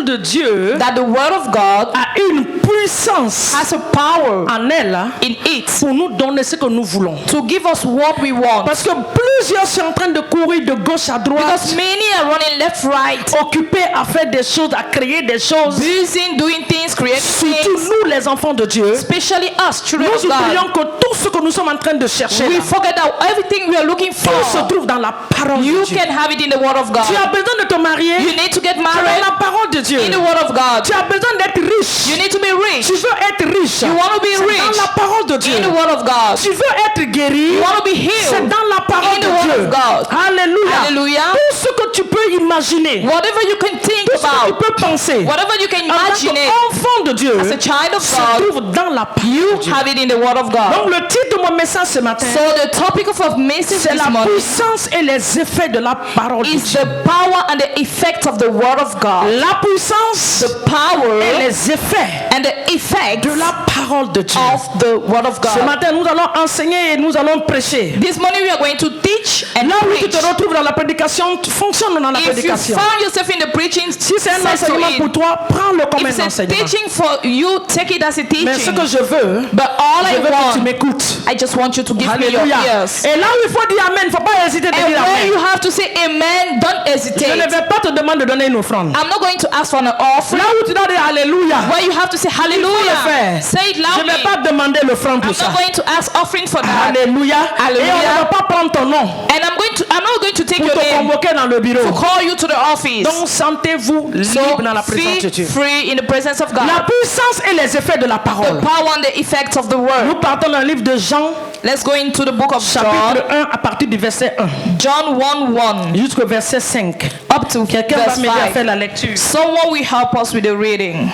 de Dieu that the word of God a une puissance has a power en elle in it pour nous donner ce que nous voulons. to give us what we want. Parce que plusieurs sont en train de courir de gauche à droite, Because many are running left, right, occupés à faire des choses, à créer des choses. busy doing things, creating Surtout things, nous les enfants de Dieu, especially us, children nous of God. oublions que tout ce que nous sommes en train de chercher We là, forget that everything we are looking tout se for, trouve dans la parole you de Dieu. can have it in the word of Tu as God. besoin de te marier, You need to get c'est dans married la parole de Dieu. in the word of God. Tu as besoin d'être riche, You need to be rich tu veux être riche, You want to be c'est rich dans la parole de Dieu. in the word of God. Tu veux être guéri, You want to be c'est healed dans la parole in de the word Dieu. of God. Alléluia. Hallelujah. Tout ce que tu peux imaginer, Whatever you can think tout ce que tu about, peux penser, whatever you can en tant imagine it, qu'enfant de Dieu, as a child of se God, trouve dans la parole you de Dieu. have it in the word of God. Donc le titre de mon message ce matin, So the topic of message c'est this la morning puissance et les effets de la parole de is Dieu. the power and the effect of the word of God. La puissance The power et les effets and the effect de la parole de Dieu. of the word of Ce God. matin, nous allons enseigner et nous allons prêcher. This morning we are going to teach and Là où tu preach. te retrouves dans la prédication, tu fonctionnes dans la If you prédication. found yourself in the preaching, Si c'est un settle enseignement in. pour toi, prends-le comme If un it's a enseignement. teaching for you, take it as a Mais ce teaching. que je veux, But all je I veux que tu want, m'écoutes. I just want you to give me your Alléluia. ears. Et là où il faut dire Amen, il ne faut pas hésiter de And dire where you Amen. have to say amen, don't Je ne hesitate. vais pas te demander de donner une offrande. I'm not going to ask for an offering. Là où tu dois dire Alléluia, Where you have to say il faut le hallelujah. faire. Say it Je ne loudly. vais pas demander l'offrande pour I'm ça. not going to ask offering for that. Alléluia. Et on Alléluia. ne va pas prendre ton nom And I'm not going to take pour your te name convoquer dans le bureau. to call you to the office. Donc sentez-vous So libre dans la présence de feel Dieu. free in the presence of La God. puissance et les effets de la The parole. power and the effects of the Nous word. partons dans le livre de Jean, Let's go into the book of chapitre John. 1, à partir du verset 1 John 1:1 jusqu'au verset 5. up to Quelqu'un va verse m'aider à faire 5. la lecture. Someone will help us with the reading.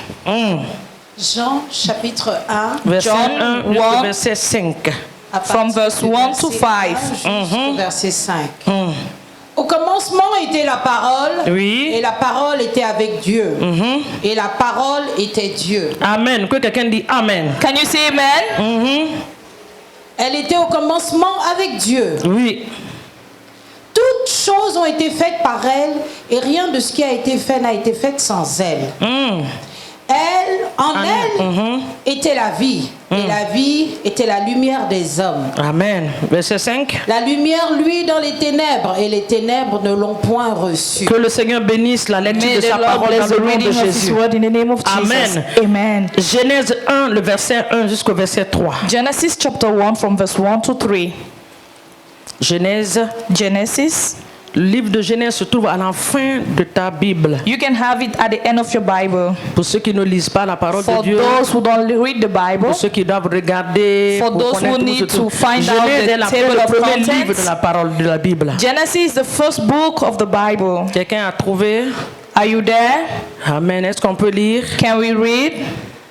Jean chapitre 1, Verset John 1 jusqu'au 1. verset 5. à From partir verse du 1 to verset 5. 1 jusqu'au verset 5. Au commencement était la parole, Oui. et la parole était avec Dieu, et la parole était Dieu. Amen. Que quelqu'un dit Amen. Can you say amen? Elle était au commencement avec Dieu. Oui. Toutes choses ont été faites par elle, et rien de ce qui a été fait n'a été fait sans elle. Elle, en elle, était la vie, et la vie était la lumière des hommes. Amen. Verset 5. La lumière, lui, dans les ténèbres, et les ténèbres ne l'ont point reçue. Que le Seigneur bénisse la lecture May de the sa Lord parole bless dans the le nom de reading of His Jésus. word in the name of Jesus. Amen. Amen. Genèse 1, le verset 1 jusqu'au verset 3. Genesis chapter 1 from verse 1 to 3. Genèse, Genesis. le livre de Genèse se trouve à la fin de ta Bible. You can have it at the end of your Bible. Pour ceux qui ne lisent pas la parole For de Dieu, those who don't read the Bible, pour ceux qui doivent regarder, For pour those connaître who tout need ce to truc. find out Genèse the est table le of premier contents. livre de la parole de la Bible. Genesis is the first book of the Bible. Quelqu'un a trouvé? Are you there? Amen. Est-ce qu'on peut lire? Can we read?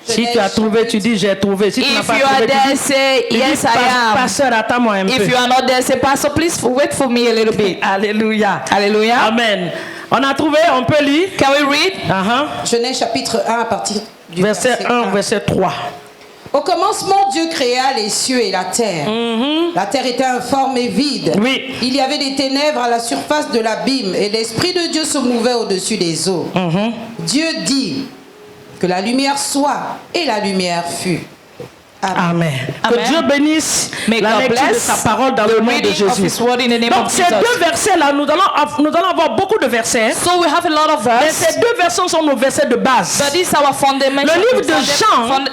Si tu as trouvé, tu dis j'ai trouvé. Si tu n'as If pas you are trouvé, there, tu say dis yes, I am. pasteur, attends-moi un peu. If you are not there, say Pastor, please wait for me a little bit. Alléluia. Hallelujah. Amen. On a trouvé, on peut lire. Can we read? Genèse chapitre 1 à partir du Verset 1, verset 3. Au commencement, Dieu créa les cieux et la terre. La terre était informe et vide. Oui. Il y avait des ténèbres à la surface de l'abîme et l'Esprit de Dieu se mouvait au-dessus des eaux. Dieu dit que la lumière soit et la lumière fut. Amen. Que Amen. Dieu bénisse May la God lecture de bless sa parole dans the le nom de reading of Jésus. His word in the name Donc of ces Jesus. deux versets-là, nous allons avoir beaucoup de versets. So we have a lot of Mais verses, ces deux versets sont nos versets de base. but this is our fundamental. Le livre de Jean,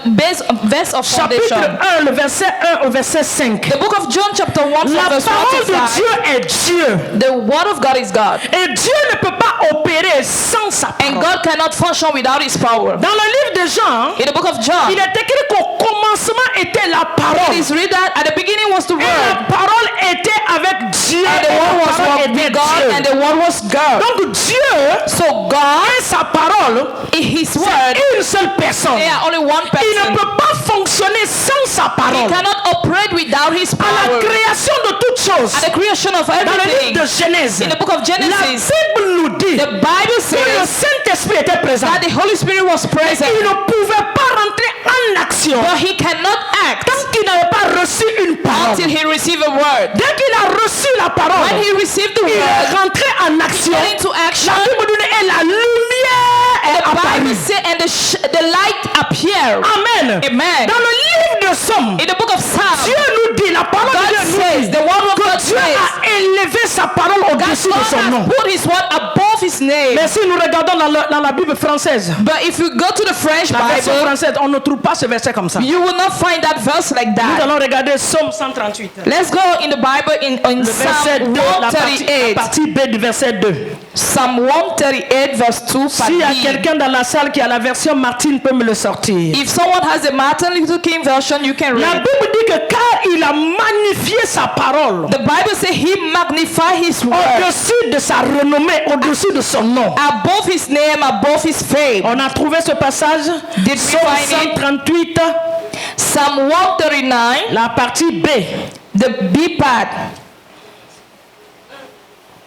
verse of Chapitre foundation. 1, le verset 1 au verset 5. The book of John chapter 1 from La verse 1 parole to de 5. Dieu est Dieu. The word of God is God. Et Dieu ne peut pas opérer sans sa And parole. God cannot function without His power. Dans le livre de Jean, In the book of John, il est écrit qu'au commencement était la parole. it is written that at the beginning was the Et la word, parole était avec Dieu. and the Et word la was parole with était God, and Dieu. the word was God. Donc Dieu So God, et sa parole, in His c'est word, une seule personne. they are only one Il ne person. peut pas fonctionner sans sa He parole. cannot operate without His À la power. création de toutes choses, At the creation of dans le everything, livre de Genèse, in the book of la Genesis, Bible nous dit the Bible que le says Saint-Esprit était présent. that the Holy Spirit was present, Il ne pouvait pas rentrer en action but He cannot act tant qu'il n'avait pas reçu une parole. until He received a word. Dès qu'il a reçu la parole, When He received the il est word, rentré en action. get into action. La Bible nous dit et la lumière est apparut. Bible says, and the light appeared. Amen. Amen. Dans le livre de Somme, In the book of Psalms, Dieu nous dit, la parole God de Dieu nous says, dit, the word of que God Dieu says, a élevé sa parole au-dessus de God son nom. has put his word above his name. Mais si nous regardons dans la Bible française, But if you go to the French la version Bible, française, on ne trouve pas ce verset comme ça. you will not find that verse like Nous that. allons regarder Somme 138. Let's go in the Bible in Le verset Psalm 2, la 138. partie B du verset 2. Psalm 138 verse 2. S'il y a quelqu'un dans la salle qui a la version Martine, peut me le sortir. If someone has the Martin Luther King version, you can La read. Bible dit que car il a magnifié sa parole The Bible says he magnified his word au-dessus de sa renommée, au-dessus de son nom. above his name, above his fame. On a trouvé ce passage, Did we Somme find it? 138, Psalm 139, la partie B, the B part,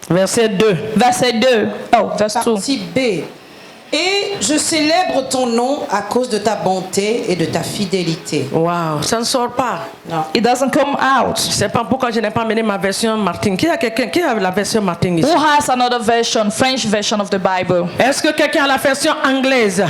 verset 2. verset 2. Oh, verse 2. Partie B. Et je célèbre ton nom à cause de ta bonté et de ta fidélité. Waouh, ça ne sort pas. Non. It doesn't come out. Je ne sais pas pourquoi je n'ai pas amené ma version Martine. Qui a quelqu'un qui a la version Martine ici? Who has another version, French version of the Bible? Est-ce que quelqu'un a la version anglaise?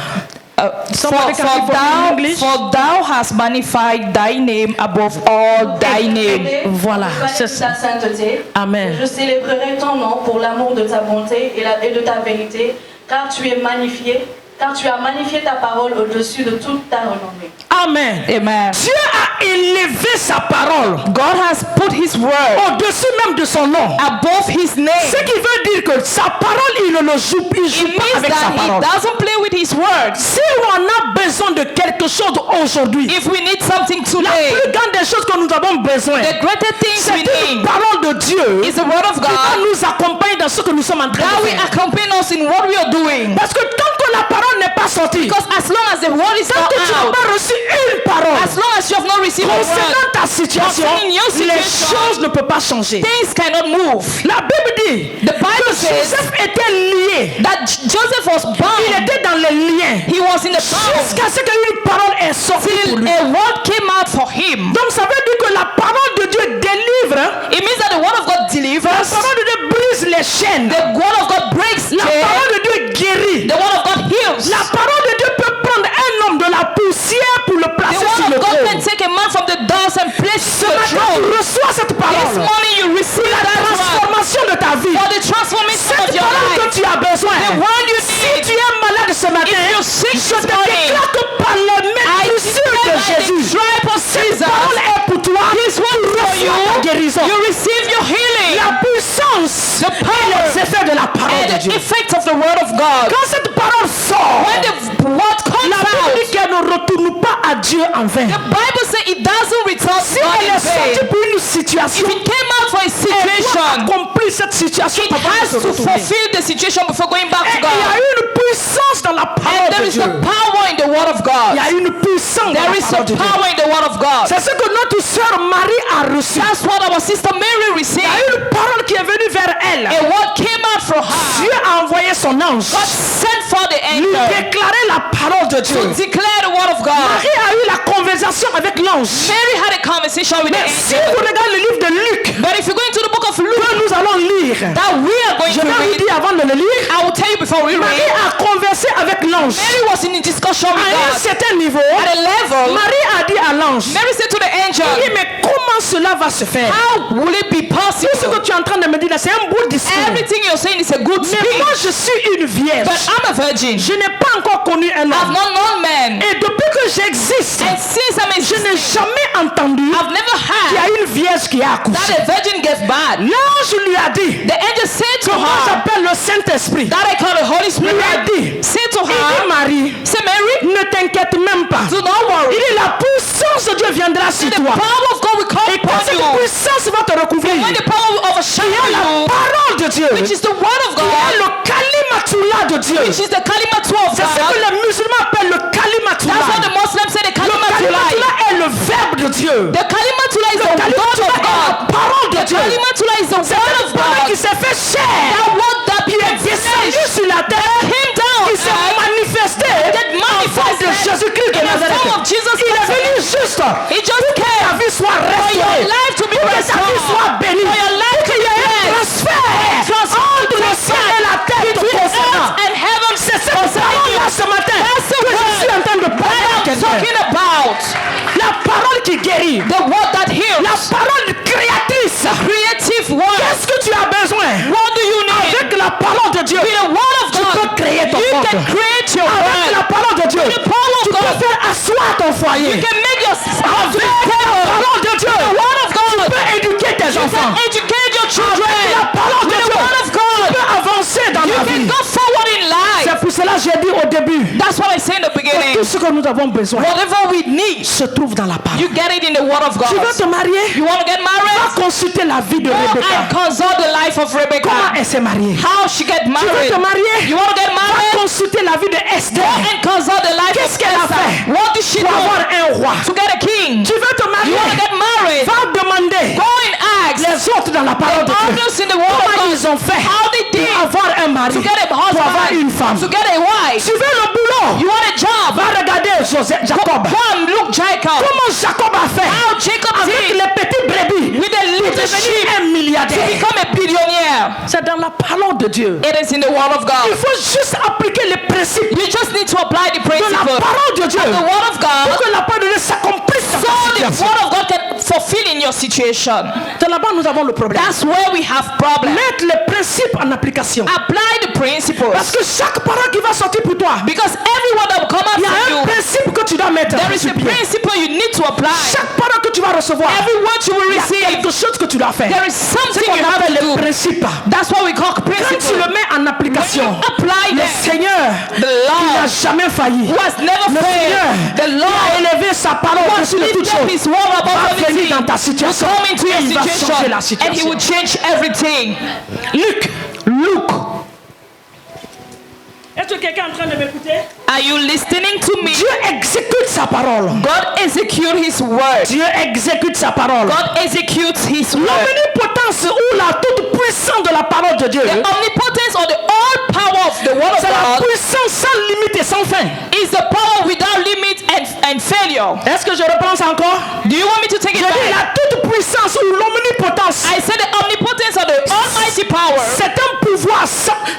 Somebody can read for me in English? For thou hast magnified thy name above all thy name. Voilà, c'est C'est ça. ta sainteté. Amen. Je célébrerai ton nom pour l'amour de ta bonté et de ta vérité, car tu es magnifié, car tu as magnifié ta parole au-dessus de toute ta renommée. Amen. Amen. Dieu a élevé sa parole God has put his word au-dessus même de son nom. above his name. Ce qui veut dire que sa parole, il ne le joue, il joue It pas means avec sa that he parole. doesn't play with his words. Si on a besoin de quelque chose aujourd'hui, If we need something la today, plus grande des choses que nous avons besoin, the greatest things c'est we une need parole de Dieu is the word of qui va God nous accompagner dans ce que nous sommes en train that de will faire. accompany us in what we are doing. Parce que tant que la parole n'est pas sortie, Because as long as the word is tant not que tu n'as out, pas reçu une parole as long as you have not received a word, concernant ta situation, concerning your les situation, choses ne peuvent pas changer. things cannot move. La Bible dit The Bible que says Joseph était lié. that Joseph was Il bound. était dans les liens. He was in the bound Jusqu'à ce qu'une parole est sortie pour till lui. a word came out for him. Donc ça veut dire que la parole de Dieu délivre. It means that the word of God La delivers. parole de Dieu brise les chaînes. The word of God breaks La chains. parole de Dieu guérit. The word of God heals. La parole de Dieu peut prendre un homme de la poussière pour le The placer sur word le of God can trône. take a man from the dust and place Ce him on the matin, tu throne. reçois cette This parole. morning you receive La that word transformation de ta vie. for the transformation of Cette your parole que life. tu as besoin. The word you Si need. tu es malade ce matin, If you're sick je this te morning, déclare que par les maîtresses de Jésus, stripe of cette Jesus, parole est pour toi. His word Tu for you. reçois ta guérison. You receive your healing. La puissance The power et les effets de la parole and de the Dieu. effect of the word of God. Quand cette parole sort, When the word comes la Bible out, dit qu'elle ne retourne pas à Dieu en vain. the Bible says it doesn't return Si God elle in est sortie vain. pour une situation, If it came out for a elle doit situation, accomplir cette situation it avant de has se to retourner. fulfill the situation before going back Et to il y a God. une puissance dans la And parole there de is Dieu. the power in the word of Il God. y a une puissance dans There la is parole a de Dieu. power in the word of God. C'est ce que notre sœur Marie a reçu. That's what our sister Mary Il y received. a une parole qui est venue vers elle. A word came out from her. Dieu a envoyé son ange God sent for the lui angel déclarer la parole de Dieu. to declare the word of God. Marie a eu la conversation avec l'ange. Mary had a conversation with the Mais si angel. vous regardez le livre de Luc, But if you go into the book of que Luke nous allons lire, that we are going je to vais vous read, dire avant de le lire, I will tell you before we Marie read. a conversé avec l'ange. Mary was in a discussion with À un God. certain niveau, At a level, Marie a dit à l'ange, Mary said to the oui, angel, mais comment cela va se faire? how will it be Tout ce possible? que tu es en train de me dire là, c'est un beau discours. Everything you're saying is a good Mais speech. moi, je suis une vierge. But I'm a virgin. Je n'ai pas encore connu un I've homme. not known men. Et depuis que j'existe, And since I'm je n'ai existing, jamais entendu I've never qu'il y had a une vierge qui a accouché. that a virgin gave birth. L'ange lui a dit, The angel said to que moi her, j'appelle le Saint-Esprit. that I call the Holy Il lui a Spirit, dit, said to il dit her, Marie, say Mary, ne t'inquiète même pas. do not worry. Il dit la puissance de Dieu viendra sur The toi. power of God will come Et quand upon cette you. puissance va te recouvrir, When the power will overshadow il y a la you, parole de Dieu. which is the word of Il y a God, le kalimatullah de Dieu. which is the kalimatu of C'est ce que God. les musulmans appellent le That's what kalimatullah. the Muslims say, the Le kalimatullah. kalimatullah est le verbe de Dieu. The kalimatullah is the word Kalimatullah of est la God. parole de The Dieu. kalimatullah is the C'est word le of parole God. qui s'est fait chair. That word that Qui est descendu flesh sur la terre. came down Qui s'est and manifesté that en forme de manifested Jésus-Christ de in the Nazareth. form of Jesus Il est Christ. venu juste It just pour que ta came vie soit for restaurée. your life to be Pour que ta vie restored. soit bénie. For your life Pour qu'il y ait un transfert entre le ciel et la terre te concernant. and heaven C'est cette parole-là ce Dieu, With the word of tu God, peux créer ton you monde. can create your Avec la world. parole de Dieu, With the power tu of peux God, faire asseoir ton foyer. you can make your house Avec la stable. parole de Dieu, The word of tu God, peux éduquer tes you enfants. can educate your children. Avec la parole de With the Dieu, word of tu God, peux avancer dans you la can vie. go forward in life. C'est pour cela que j'ai dit au début, That's what I say in the que beginning. tout ce que nous avons besoin Whatever we need, se trouve dans la parole. you get it in the word of God. Tu veux te marier? You want to get Va married? consulter la vie de Go and Rebecca. consult the life of Comment Rebecca. elle s'est mariée? How she get Tu veux married. te marier? You want to get Va married? consulter la vie de Go Esther and consult the life Qu'est-ce of qu'elle a Esther. fait What did she pour do avoir un roi. to get a king? Tu veux te You marier? want to get married? Va demander Go and ask les autres dans la parole de Dieu. others in the word of Comment God ils ont fait how they did pour avoir un mari, to get a pour avoir une husband, femme. to get a wife. Tu veux le boulot? You want a job? Va regarder Jacob. Go and look Jacob. Comment Jacob a fait How Jacob avec did les petits brebis with the pour little devenir sheep un to milliardaire? become a billionaire. C'est dans la parole de Dieu. It is in the word of Il God. faut juste appliquer les principes You just need to apply the de la principle parole de Dieu of the word of pour God que la parole de Dieu s'accomplisse dans so ta the situation. word of God can fulfill in your situation. C'est là-bas nous avons le problème. That's where we have problem. Mettre les principes en application. Apply the principles. Parce que chaque parole qui va sortir pour toi, Because every word that will come out il y a un from you, principe que tu dois mettre there is sur a pied. principle you need to apply. Chaque parole que tu vas recevoir, Every word you will il y a receive, quelque chose que tu dois faire. there is C'est something ce qu'on you have appelle to les do. principes. That's what we call Quand tu principle. le mets en application, When you apply le them, Seigneur the qui n'a Lord jamais failli, who has never le Seigneur failed, the qui a Lord élevé sa parole who has au-dessus de toute lifted up chose, his word va above venir everything, dans ta will situation come into et your il va changer la situation and he situation. will change everything. Luc. Est-ce que quelqu'un est en train de m'écouter? Are you listening to me? Dieu exécute sa parole. God executes his word. Dieu exécute sa parole. God executes his word. L'omnipotence ou la toute puissance de la parole de Dieu, The omnipotence or the all power of the word of c'est la God puissance sans limite et sans fin. is the power without limit and failure. Est-ce que je reprends ça encore? Do you want me to take Je it dis back? la toute puissance ou l'omnipotence. I said the omnipotence or the almighty power C'est un pouvoir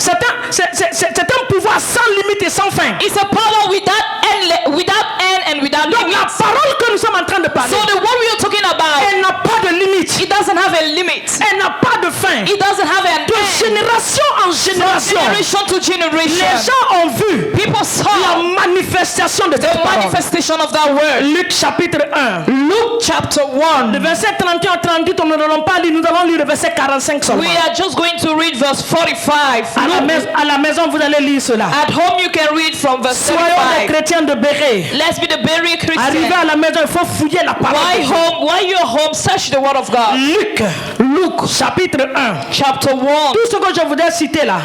c'est un pouvoir sans limite et sans fin. is a power without end and without Donc la limits. parole que nous sommes en train de parler, So the word we are talking about, elle n'a pas de limite. it doesn't have a limit. Elle n'a pas de fin. It doesn't have an De end. génération en génération, Generation to les generation. gens ont vu People la saw manifestation de the cette parole. manifestation of that word. Luc chapitre 1. Luke chapter 1. Le verset 31 à 38, nous n'allons pas lire, nous allons lire le verset 45 seulement. We are just going to read verse 45. À la maison, vous allez lire cela. At home you can read from verse Soyons des 35. chrétiens de Béret. Let's be the very Arrivé Christian. à la maison, il faut fouiller la parole. Why de Dieu. home? Why you're home? Search the word of God. Luc chapitre 1. Chapter 1. Tout ce que je voudrais citer là,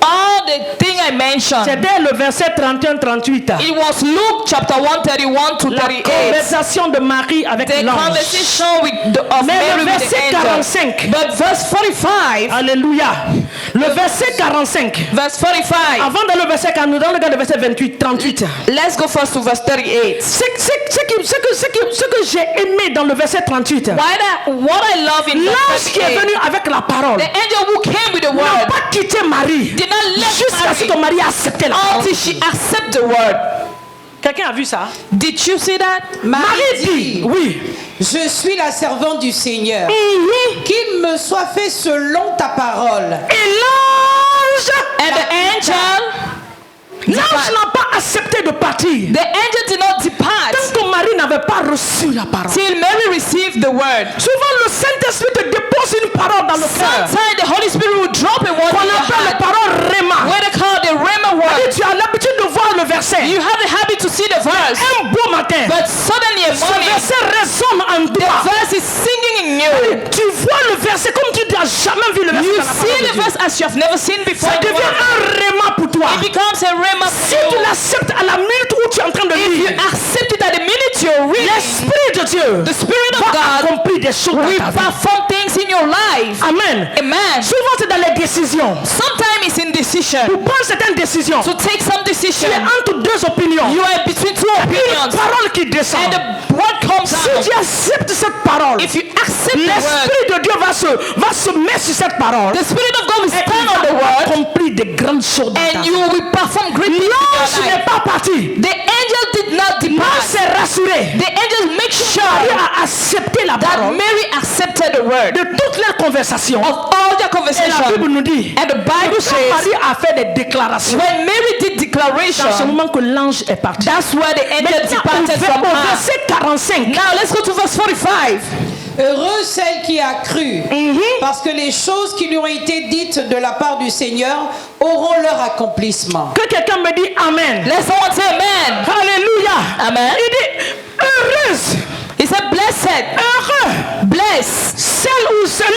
All the thing I mentioned. c'était le verset 31-38. It was Luke chapter 1, 31 to La 38. conversation de Marie avec The l'ange. conversation of Mais Mary le with the verset angel. 45. But verse 45. Alléluia. Le verset 45. Verse 45. Avant d'aller au verset 40, nous allons regarder le verset 28, 38. Let's go first to verse 38. Ce que j'ai aimé dans le verset 38, What I love in l'ange verse qui est 38, venu avec la parole the angel who came with the n'a word pas quitté Marie did not let jusqu'à ce que Mary Marie a accepté la parole. until she accept the word. Quelqu'un a vu ça? Did you see that? Marie dit, Oui. je suis la servante du Seigneur. Mhm. Qu'il me soit fait selon ta parole. Et l'ange, And the angel, l'ange n'a pas accepté de partir. the angel did not depart Tant que Marie n'avait pas reçu la parole. till Mary received the word. Souvent le Saint-Esprit te dépose une parole dans le cœur. Sometimes the Holy Spirit will drop a word Qu'on in your appelle la heart. parole Réma. What they call the Rhema Et word. tu as l'habitude de voir le verset. You have the habit to see the verse, Un beau matin, but suddenly a ce morning, verset résonne en the toi. verse is singing in you. Tu vois le verset comme tu n'as jamais vu le verset. You dans la parole see de the Dieu. verse as you have never seen before. Ça in the devient word. un Réma pour toi. It becomes a Rhema Si for tu you. l'acceptes à la minute où tu es en train de If you lire, accept it at the minute you're reading, l'Esprit de Dieu the Spirit of va God accomplir des choses dans will ta vie. perform things in your life. Amen. Amen. Souvent c'est dans les décisions. Sometimes it's in decision. Pour prendre certaines décisions, To take some tu decision, es entre deux opinions. you are between two Une opinions, parole qui descend. and the word comes Si out. tu acceptes cette parole, If you accept the word, l'Esprit de Dieu va se mettre sur cette parole. the Spirit of God will Et stand il on the va word, accomplir de grandes choses dans ta and vie. you will perform great things in L'ange your n'est life. pas parti. The angel did not L'ange depart. s'est rassuré. The angel make Marie sure a accepté la that parole Mary accepted the word. de toutes les conversations. Of all their Et la conversation. Bible nous dit, And the Bible quand says, Marie a fait des déclarations, when Mary did c'est à ce declaration, moment que l'ange est parti. that's where the angel Maintenant, departed from au her. verset 45, Now let's go to verse 45. Heureuse celle qui a cru, parce que les choses qui lui ont été dites de la part du Seigneur auront leur accomplissement. que quelqu'un me dit Amen. Let someone say amen. Alléluia. Amen. Il dit, heureuse, He said, blessed, heureux, blessed, celle ou celui